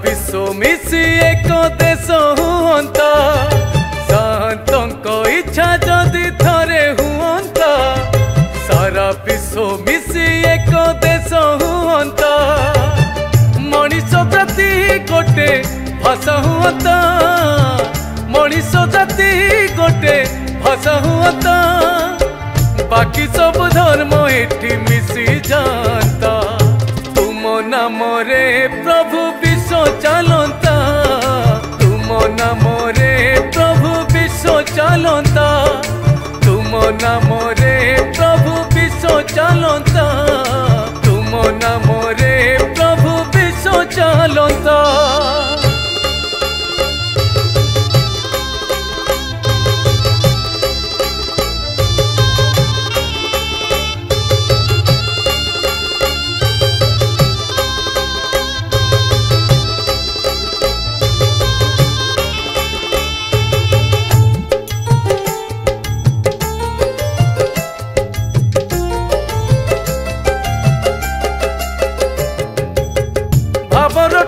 विश्व मिसी एक देश हुअंता शांतों इच्छा जदि थरे हुअंता सारा विश्व मिसी एक देश हुअंता मनीष जाति गोटे भाषा हुअंता मनीष जाति गोटे भाषा हुअंता बाकी सब धर्म एठी मिसी जानता तुम नाम रे प्रभु विश्व चलता तुम नाम रे प्रभु विश्व चलता तुम नाम रे प्रभु विश्व चलता तुम नाम रे प्रभु विश्व चलता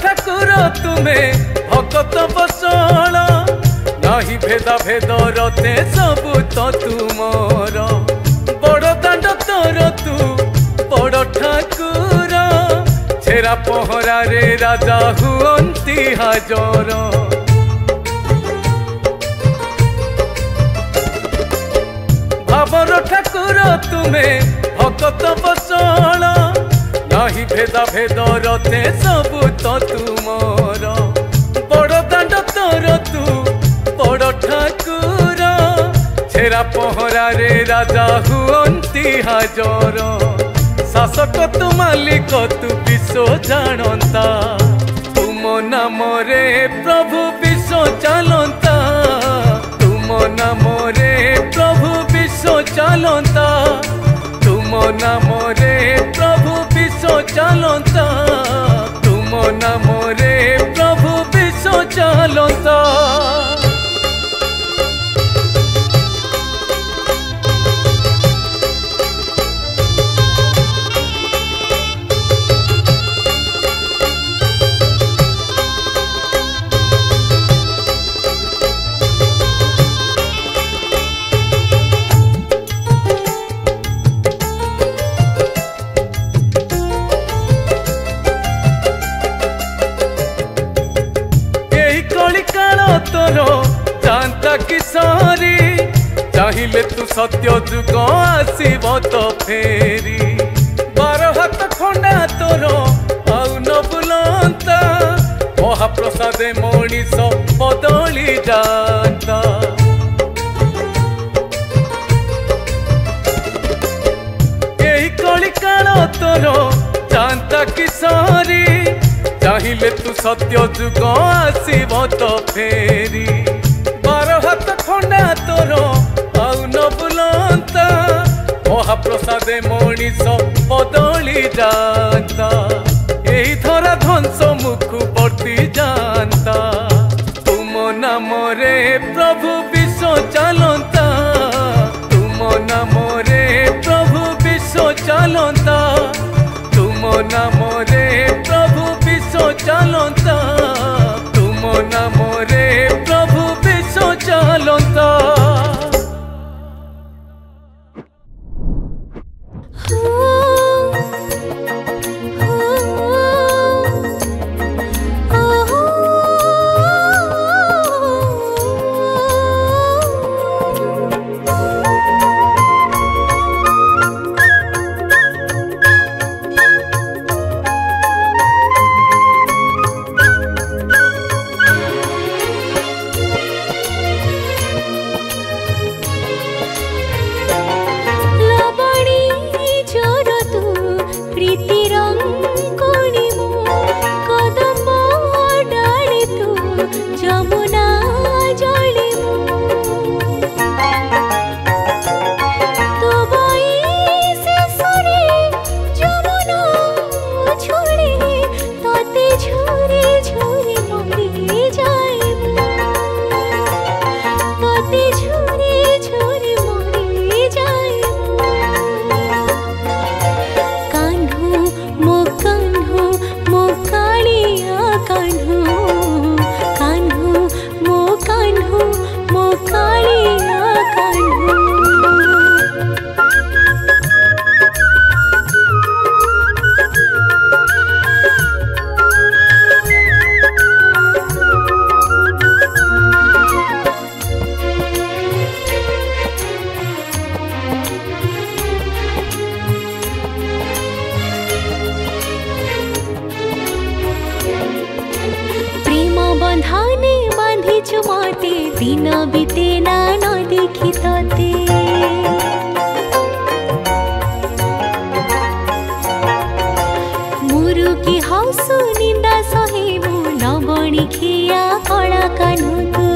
ठाकुर तुम्हें भगत बसण नहीं भेदा भेद रते सबु तो तुमर बड़ दांड तोर तू बड़ ठाकुर छेरा पहरा रे राजा हुअंती हाजर भावर ठाकुर तुम्हें भगत बसण नहीं भेदा भेद रते सबु तो तुमर बड़ दांड तोर तू बड़ ठाकुर छेरा पहरा रे राजा हुअंती हाजर शासक तू मालिक तू विश्व जानता तुम नाम रे प्रभु विश्व चलता तुम नाम रे प्रभु विश्व चलता तुम नाम रे प्रभु विश्व चलता तुम नाम रे प्रभु विश्व चलता जानता किशोरी चाहिए तू सत्य जुग आसब तो फेरी बार हाथ खंडा तोर आउ न बुलंता महाप्रसाद मनीष बदली जाता यही कली काल तोर जानता किशोरी चाहिए तू सत्य जुग आसब तो फेरी बार हाथ खंडा तोर आउ न बुलंता महाप्रसाद मनीष बदली जाता यही धरा ध्वंस मुखु बढ़ती जानता तुम नाम रे प्रभु विश्व चलता तुम नाम रे प्रभु विश्व चलता तुम नाम रे प्रभु विश्व चलता तुम नाम रे प्रभु विश्व चलता हो मते दिन बीते ना न देखी तते मुरुकी हसु निंदा सहे मु न बणी खिया कला कान्हु तू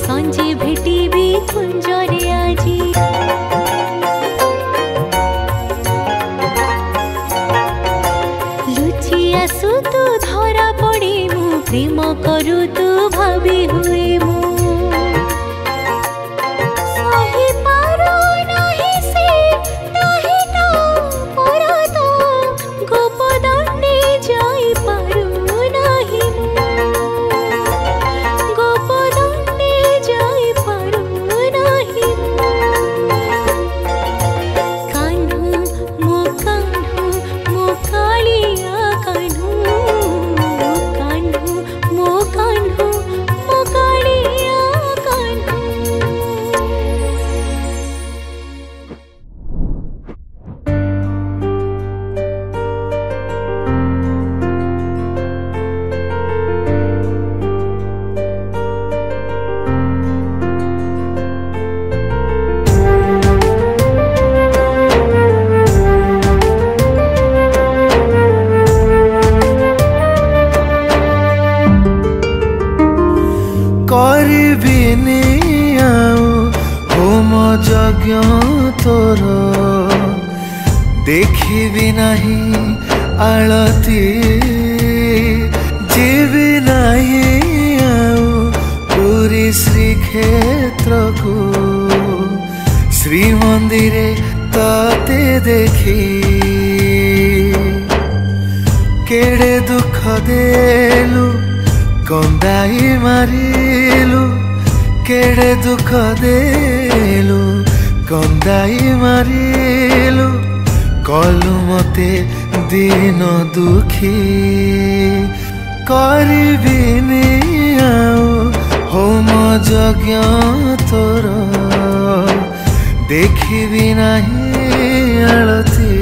संजे भेटिबी कुंजरे आजी लुचि आसु तू धरा पड़े मु प्रेम करू तू भावी हुए मु सही पारो नाही से नाही ना परा तो गोपदंडे जाई पारू नाही तोर देखी नहीं आलती जीवी नहीं पूरी श्रीक्षेत्र को श्री मंदिर ताते देखी केड़े दुख देलु कंदाई मारिलु केड़े दुख देलु कंदाई मारिलु कलु मते दिन दुखी करिबिनी होम यज्ञ तोर देखिबी नहीं आलती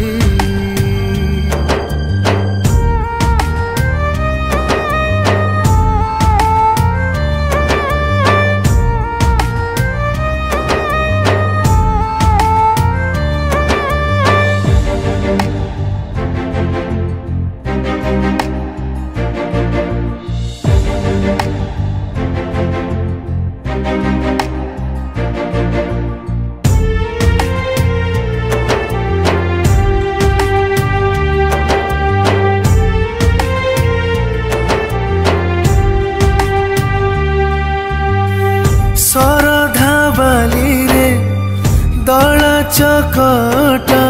दला चकटा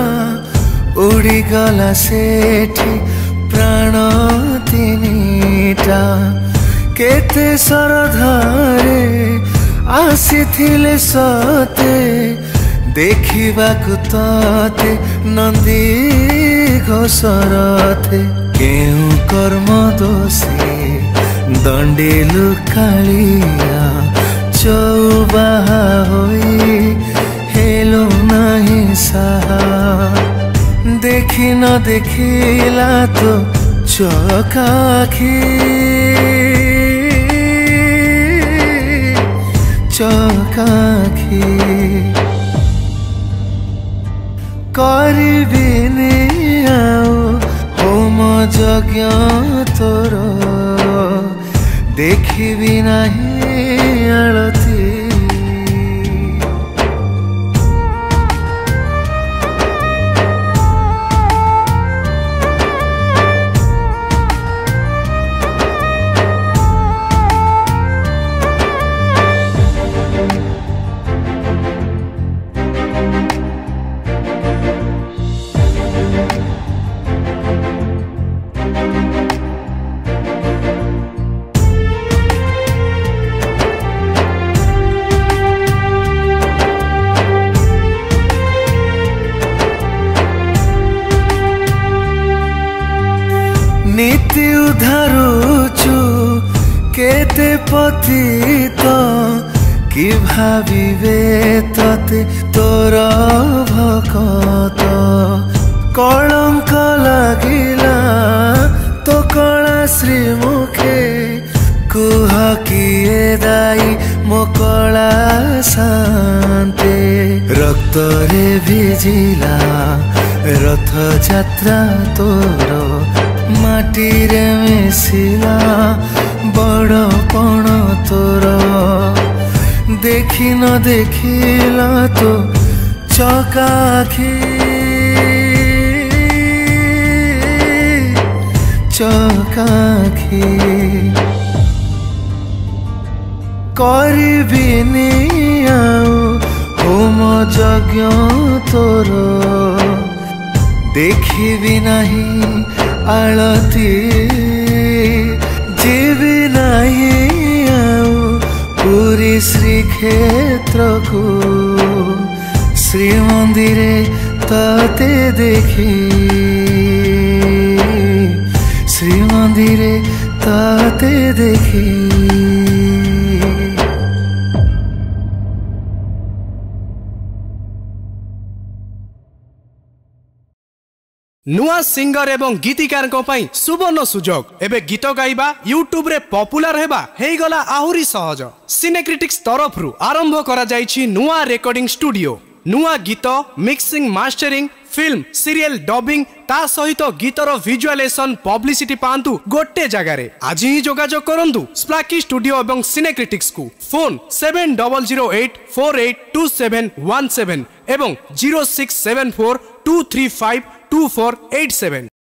उड़ी गला सेठी प्राण तीनिटा केते सरधारे आसीथिले सते देखिबाकु तते नंदी घोषरथे केउ कर्म दोषी दंडेलु कालिया चौबाहा होई हेलो नहीं साहा देखी न देखिला तो चौकाखी चौकाखी करिबिनी होम यज्ञ तोर देखिबी नहीं आलती केते पतित कि भाविबे तते तोर भकत कलंक लागिला तो कला श्रीमुखे कुह किए दाई मो कला शांते रक्त रे भिजिला रथ यात्रा तोर माटी रे मिसिला बड़पण तोर देखी न देखिला तो चकाखी चकाखी करिबिनी आउ होम यज्ञ तोर देखिबि नहीं आलती जीवी नहीं आउ पुरी श्रीक्षेत्र को श्रीमंदिरे तते देखी श्रीमंदिरे तते देखी नुआ सिंगर एवं गीतिकार सुवर्ण सुजोग एबे गीत गाइबा यूट्यूब रे पॉपुलर हेबा हेई गला आहुरी सहज सिनेक्रिटिक्स तरफ रु आरंभ करा जाईछि नुआ रेकॉर्डिंग स्टूडियो नुआ गीत mixing mastering film serial dubbing ता सहित गीतर विजुअलाइजेशन पब्लिसिटी पांतु गोटे जगार आज ही जोगाजोग करंतु स्प्लाकी स्टूडियो एवं सिनेक्रिटिक्स को फोन 7008482717 एवं 0674235248 7